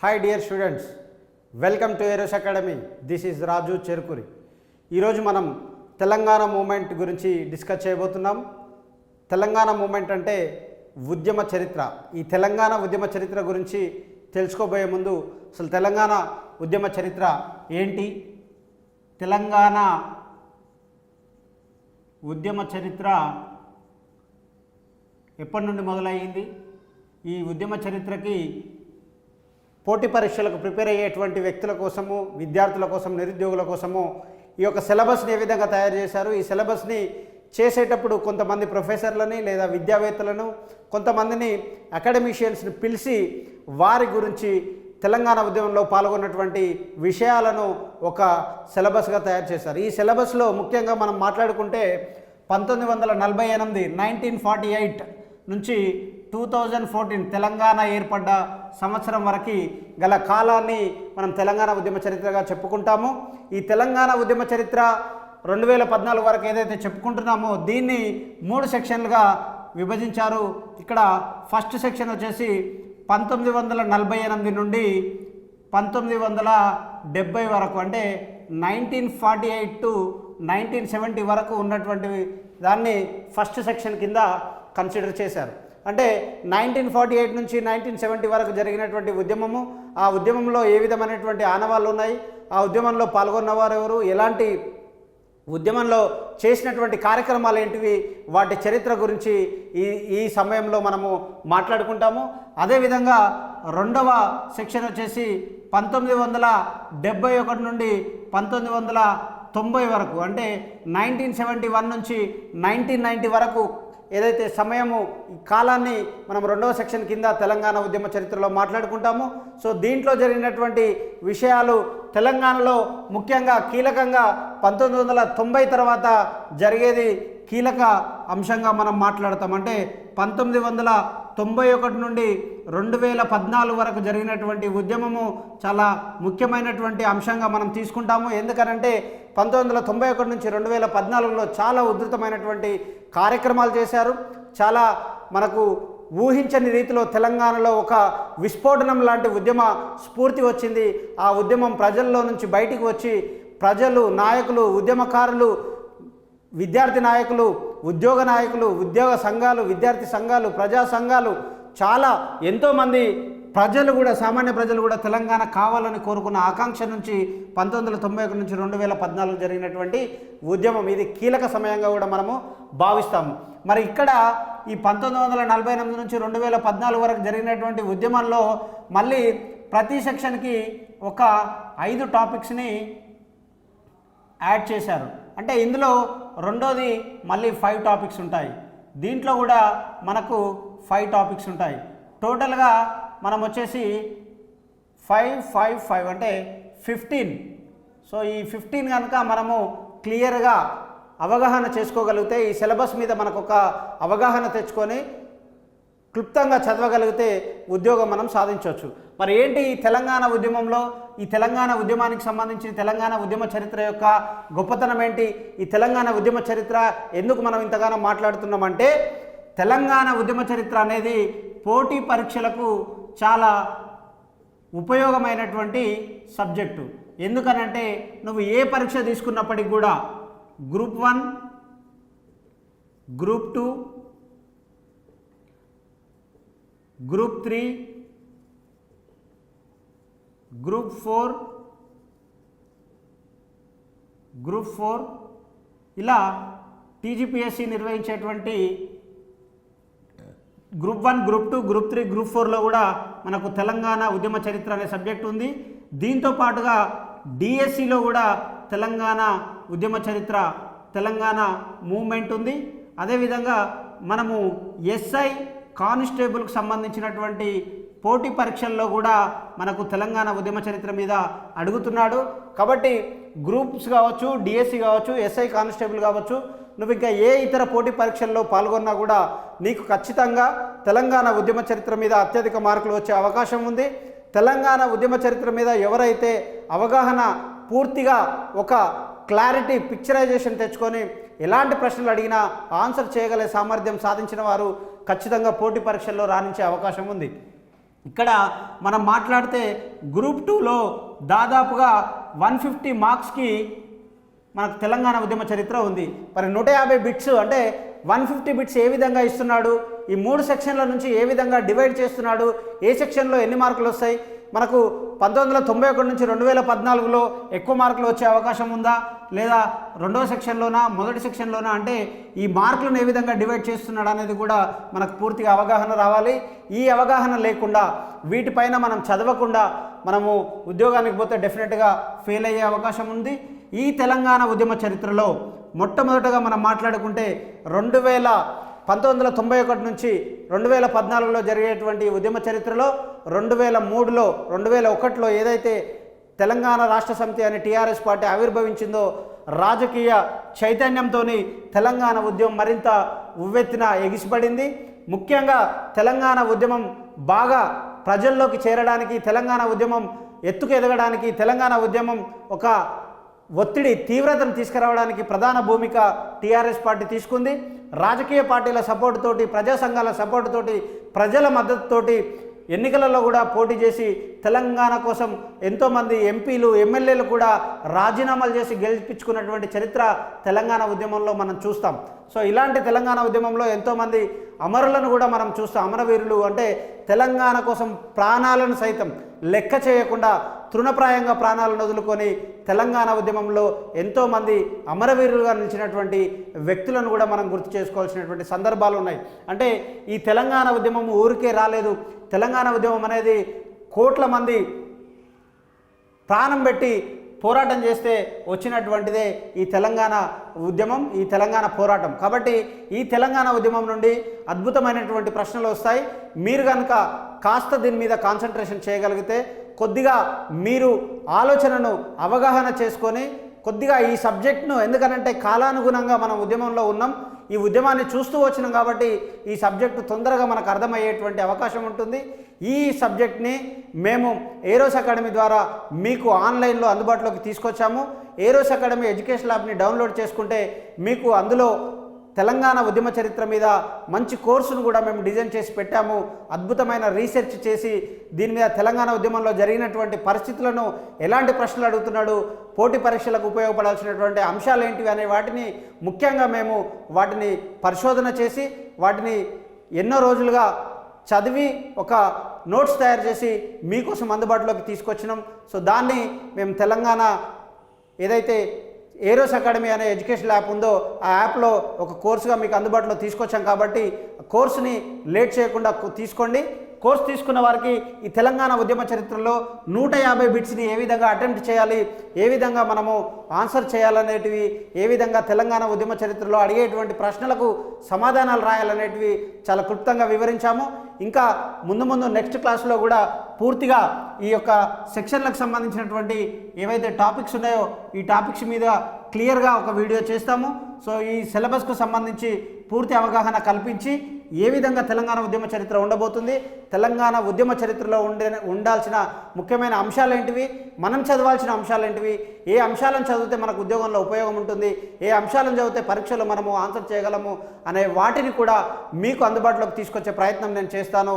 Hi dear students, welcome to Aeros academy. This is Raju Cherukuri. ఈరోజు మనం Telangana moment గురించి discuss చేయబోతున్నాం. తెలంగాణ మూమెంట్ అంటే ఉద్యమ చరిత్ర. ఈ తెలంగాణ ఉద్యమ చరిత్ర గురించి తెలుసుకోబోయే ముందు అసలు తెలంగాణ ఉద్యమ చరిత్ర ఏంటి, తెలంగాణ ఉద్యమ చరిత్ర ఎప్పటి నుండి మొదలయ్యింది, ఈ ఉద్యమ చరిత్రకి పోటీ పరీక్షలకు ప్రిపేర్ అయ్యేటువంటి వ్యక్తుల కోసము, విద్యార్థుల కోసం, నిరుద్యోగుల కోసము ఈ యొక్క సిలబస్ని ఏ విధంగా తయారు చేశారు, ఈ సిలబస్ని చేసేటప్పుడు కొంతమంది ప్రొఫెసర్లని లేదా విద్యావేత్తలను, కొంతమందిని అకాడమిషియన్స్ని పిలిచి వారి గురించి తెలంగాణ ఉద్యమంలో పాల్గొన్నటువంటి విషయాలను ఒక సిలబస్గా తయారు చేశారు. ఈ సిలబస్లో ముఖ్యంగా మనం మాట్లాడుకుంటే 1948 1948 నుంచి 2014 తెలంగాణ ఏర్పడ్డ సంవత్సరం వరకు గల కాలాన్ని మనం తెలంగాణ ఉద్యమ చరిత్రగా చెప్పుకుంటాము. ఈ తెలంగాణ ఉద్యమ చరిత్ర 2014 వరకు ఏదైతే చెప్పుకుంటున్నామో దీన్ని 3 సెక్షన్లుగా విభజించారు. ఇక్కడ ఫస్ట్ సెక్షన్ వచ్చేసి 1948 నుండి 1970 వరకు, అంటే 1948 టు 1970 వరకు ఉన్నటువంటి దాన్ని ఫస్ట్ సెక్షన్ కింద కన్సిడర్ చేశారు. అంటే 1948 నుంచి 1970 వరకు జరిగినటువంటి ఉద్యమము, ఆ ఉద్యమంలో ఏ విధమైనటువంటి ఆనవాళ్ళు ఉన్నాయి, ఆ ఉద్యమంలో పాల్గొన్నవారు ఎవరు, ఎలాంటి ఉద్యమంలో చేసినటువంటి కార్యక్రమాలు ఏంటివి, వాటి చరిత్ర గురించి ఈ సమయంలో మనము మాట్లాడుకుంటాము. అదేవిధంగా రెండవ సెక్షన్ వచ్చేసి 1971 నుండి 1990 వరకు, అంటే 1971 నుంచి 1990 వరకు ఏదైతే సమయము, ఈ కాలాన్ని మనం రెండవ సెక్షన్ కింద తెలంగాణ ఉద్యమ చరిత్రలో మాట్లాడుకుంటాము. సో దీంట్లో జరిగినటువంటి విషయాలు తెలంగాణలో ముఖ్యంగా కీలకంగా 1990 తర్వాత జరిగేది కీలక అంశంగా మనం మాట్లాడతాం. అంటే 1991 నుండి 2014 వరకు జరిగినటువంటి ఉద్యమము చాలా ముఖ్యమైనటువంటి అంశంగా మనం తీసుకుంటాము. ఎందుకనంటే 1991 నుంచి 2014లో చాలా ఉధృతమైనటువంటి కార్యక్రమాలు చేశారు. చాలా మనకు ఊహించని రీతిలో తెలంగాణలో ఒక విస్ఫోటనం లాంటి ఉద్యమ స్ఫూర్తి వచ్చింది. ఆ ఉద్యమం ప్రజల్లో నుంచి బయటికి వచ్చి ప్రజలు, నాయకులు, ఉద్యమకారులు, విద్యార్థి నాయకులు, ఉద్యోగ నాయకులు, ఉద్యోగ సంఘాలు, విద్యార్థి సంఘాలు, ప్రజా సంఘాలు, చాలా ఎంతోమంది ప్రజలు కూడా, సామాన్య ప్రజలు కూడా తెలంగాణ కావాలని కోరుకున్న ఆకాంక్ష నుంచి 1991 నుంచి 2014 జరిగినటువంటి ఉద్యమం ఇది కీలక సమయంగా కూడా మనము భావిస్తాము. మరి ఇక్కడ ఈ 1948 నుంచి 2014 వరకు జరిగినటువంటి ఉద్యమంలో మళ్ళీ ప్రతి సెక్షన్కి ఒక 5 టాపిక్స్ని యాడ్ చేశారు. అంటే ఇందులో రెండోది మళ్ళీ 5 టాపిక్స్ ఉంటాయి. దీంట్లో కూడా మనకు 5 టాపిక్స్ ఉంటాయి. టోటల్గా మనం వచ్చేసి 5 అంటే 15. సో ఈ 15 కనుక మనము క్లియర్గా అవగాహన చేసుకోగలిగితే, ఈ సిలబస్ మీద మనకు ఒక అవగాహన తెచ్చుకొని క్లుప్తంగా చదవగలిగితే ఉద్యోగం మనం సాధించవచ్చు. మరి ఏంటి ఈ తెలంగాణ ఉద్యమంలో, ఈ తెలంగాణ ఉద్యమానికి సంబంధించి తెలంగాణ ఉద్యమ చరిత్ర యొక్క గొప్పతనం ఏంటి, ఈ తెలంగాణ ఉద్యమ చరిత్ర ఎందుకు మనం ఇంతగానో మాట్లాడుతున్నామంటే, తెలంగాణ ఉద్యమ చరిత్ర అనేది పోటీ పరీక్షలకు చాలా ఉపయోగమైనటువంటి సబ్జెక్టు. ఎందుకనంటే నువ్వు ఏ పరీక్ష తీసుకున్నప్పటికి కూడా గ్రూప్ 1, గ్రూప్ 2, గ్రూప్ 3, గ్రూప్ 4 ఇలా టీజీపీఎస్సీ నిర్వహించేటువంటి గ్రూప్ 1, గ్రూప్ 2, గ్రూప్ 3, గ్రూప్ 4లో కూడా మనకు తెలంగాణ ఉద్యమ చరిత్ర అనే సబ్జెక్ట్ ఉంది. దీంతో పాటుగా డిఎస్సిలో కూడా తెలంగాణ ఉద్యమ చరిత్ర, తెలంగాణ మూవ్మెంట్ ఉంది. అదేవిధంగా మనము ఎస్ఐ, కానిస్టేబుల్కి సంబంధించినటువంటి పోటీ పరీక్షల్లో కూడా మనకు తెలంగాణ ఉద్యమ చరిత్ర మీద అడుగుతున్నాడు. కాబట్టి గ్రూప్స్ కావచ్చు, డిఎస్సి కావచ్చు, ఎస్ఐ, కానిస్టేబుల్ కావచ్చు, నువ్వు ఇంకా ఏ ఇతర పోటీ పరీక్షల్లో పాల్గొన్నా కూడా నీకు ఖచ్చితంగా తెలంగాణ ఉద్యమ చరిత్ర మీద అత్యధిక మార్కులు వచ్చే అవకాశం ఉంది. తెలంగాణ ఉద్యమ చరిత్ర మీద ఎవరైతే అవగాహన పూర్తిగా ఒక క్లారిటీ, పిక్చరైజేషన్ తెచ్చుకొని ఎలాంటి ప్రశ్నలు అడిగినా ఆన్సర్ చేయగలిగే సామర్థ్యం సాధించిన వారు ఖచ్చితంగా పోటీ పరీక్షల్లో రాణించే అవకాశం ఉంది. ఇక్కడ మనం మాట్లాడితే గ్రూప్ 2లో దాదాపుగా 150 మార్క్స్కి మనకు తెలంగాణ ఉద్యమ చరిత్ర ఉంది. మరి 150 బిట్స్ అంటే 150 బిట్స్ ఏ విధంగా ఇస్తున్నాడు, ఈ 3 సెక్షన్ల నుంచి ఏ విధంగా డివైడ్ చేస్తున్నాడు, ఏ సెక్షన్లో ఎన్ని మార్కులు వస్తాయి, మనకు 1991 నుంచి 2014లో ఎక్కువ మార్కులు వచ్చే అవకాశం ఉందా, లేదా రెండో సెక్షన్లోనా మొదటి సెక్షన్లోనా, అంటే ఈ మార్కులను ఏ విధంగా డివైడ్ చేస్తున్నాడు అనేది కూడా మనకు పూర్తిగా అవగాహన రావాలి. ఈ అవగాహన లేకుండా వీటిపైన మనం చదవకుండా మనము ఉద్యోగానికి పోతే డెఫినెట్గా ఫెయిల్ అయ్యే అవకాశం ఉంది. ఈ తెలంగాణ ఉద్యమ చరిత్రలో మొట్టమొదటగా మనం మాట్లాడుకుంటే 1991 నుంచి 2014లో జరిగేటువంటి ఉద్యమ చరిత్రలో 2003లో 2001లో ఏదైతే తెలంగాణ రాష్ట్ర సమితి అనే టీఆర్ఎస్ పార్టీ ఆవిర్భవించిందో రాజకీయ చైతన్యంతో తెలంగాణ ఉద్యమం మరింత ఉవ్వెత్తున ఎగిసిపడింది. ముఖ్యంగా తెలంగాణ ఉద్యమం బాగా ప్రజల్లోకి చేరడానికి, తెలంగాణ ఉద్యమం ఎత్తుకు ఎదగడానికి, తెలంగాణ ఉద్యమం ఒక ఒత్తిడి తీవ్రతను తీసుకురావడానికి ప్రధాన భూమిక టీఆర్ఎస్ పార్టీ తీసుకుంది. రాజకీయ పార్టీల సపోర్ట్ తోటి, ప్రజా సంఘాల సపోర్ట్ తోటి, ప్రజల మద్దతుతోటి ఎన్నికలలో కూడా పోటీ చేసి తెలంగాణ కోసం ఎంతోమంది ఎంపీలు ఎమ్మెల్యేలు కూడా రాజీనామాలు చేసి గెలిపించుకున్నటువంటి చరిత్ర తెలంగాణ ఉద్యమంలో మనం చూస్తాం. సో ఇలాంటి తెలంగాణ ఉద్యమంలో ఎంతోమంది అమరులను కూడా మనం చూస్తాం. అమరవీరులు అంటే తెలంగాణ కోసం ప్రాణాలను సైతం లెక్క చేయకుండా తృణప్రాయంగా ప్రాణాలను వదులుకొని తెలంగాణ ఉద్యమంలో ఎంతోమంది అమరవీరులుగా నిలిచినటువంటి వ్యక్తులను కూడా మనం గుర్తు చేసుకోవాల్సినటువంటి సందర్భాలు ఉన్నాయి. అంటే ఈ తెలంగాణ ఉద్యమం ఊరికే రాలేదు. తెలంగాణ ఉద్యమం అనేది కోట్ల మంది ప్రాణం పెట్టి పోరాటం చేస్తే వచ్చినటువంటిదే ఈ తెలంగాణ ఉద్యమం, ఈ తెలంగాణ పోరాటం. కాబట్టి ఈ తెలంగాణ ఉద్యమం నుండి అద్భుతమైనటువంటి ప్రశ్నలు వస్తాయి. మీరు కనుక కాస్త దీని మీద కాన్సన్ట్రేషన్ చేయగలిగితే, కొద్దిగా మీరు ఆలోచనను అవగాహన చేసుకొని కొద్దిగా ఈ సబ్జెక్ట్ను, ఎందుకనంటే కాలానుగుణంగా మనం ఉద్యమంలో ఉన్నాం, ఈ ఉద్యమాన్ని చూస్తూ వచ్చినాం కాబట్టి ఈ సబ్జెక్టు తొందరగా మనకు అర్థమయ్యేటువంటి అవకాశం ఉంటుంది. ఈ సబ్జెక్ట్ని మేము ఏరోస్ అకాడమీ ద్వారా మీకు ఆన్లైన్లో అందుబాటులోకి తీసుకొచ్చాము. ఏరోస్ అకాడమీ ఎడ్యుకేషన్ ల్యాబ్ని డౌన్లోడ్ చేసుకుంటే మీకు అందులో తెలంగాణ ఉద్యమ చరిత్ర మీద మంచి కోర్సును కూడా మేము డిజైన్ చేసి పెట్టాము. అద్భుతమైన రీసెర్చ్ చేసి దీని మీద తెలంగాణ ఉద్యమంలో జరిగినటువంటి పరిస్థితులను, ఎలాంటి ప్రశ్నలు అడుగుతున్నాడు, పోటీ పరీక్షలకు ఉపయోగపడాల్సినటువంటి అంశాలు ఏంటివి అనే వాటిని ముఖ్యంగా మేము వాటిని పరిశోధన చేసి వాటిని ఎన్నో రోజులుగా చదివి ఒక నోట్స్ తయారు చేసి మీకోసం అందుబాటులోకి తీసుకొచ్చినాం. సో దాన్ని మేము తెలంగాణ ఏదైతే ఏరోస్ అకాడమీ అనే ఎడ్యుకేషన్ యాప్ ఉందో ఆ యాప్లో ఒక కోర్సుగా మీకు అందుబాటులో తీసుకొచ్చాం. కాబట్టి కోర్సుని లేట్ చేయకుండా తీసుకోండి. కోర్సు తీసుకున్న వారికి ఈ తెలంగాణ ఉద్యమ చరిత్రలో 150 బిట్స్ని ఏ విధంగా అటెంప్ట్ చేయాలి, ఏ విధంగా మనము ఆన్సర్ చేయాలనేటివి, ఏ విధంగా తెలంగాణ ఉద్యమ చరిత్రలో అడిగేటువంటి ప్రశ్నలకు సమాధానాలు రాయాలనేటివి చాలా క్లుప్తంగా వివరించాము. ఇంకా ముందు నెక్స్ట్ క్లాస్లో కూడా పూర్తిగా ఈ యొక్క సెక్షన్లకు సంబంధించినటువంటి ఏవైతే టాపిక్స్ ఉన్నాయో ఈ టాపిక్స్ మీద క్లియర్గా ఒక వీడియో చేస్తాము. సో ఈ సిలబస్కు సంబంధించి పూర్తి అవగాహన కల్పించి ఏ విధంగా తెలంగాణ ఉద్యమ చరిత్ర ఉండబోతుంది, తెలంగాణ ఉద్యమ చరిత్రలో ఉండాల్సిన ముఖ్యమైన అంశాలు ఏంటివి, మనం చదవాల్సిన అంశాలు ఏంటివి, ఏ అంశాలను చదివితే మనకు ఉద్యోగంలో ఉపయోగం ఉంటుంది, ఏ అంశాలను చదివితే పరీక్షలో మనము ఆన్సర్ చేయగలము అనే వాటిని కూడా మీకు అందుబాటులోకి తీసుకొచ్చే ప్రయత్నం నేను చేస్తాను.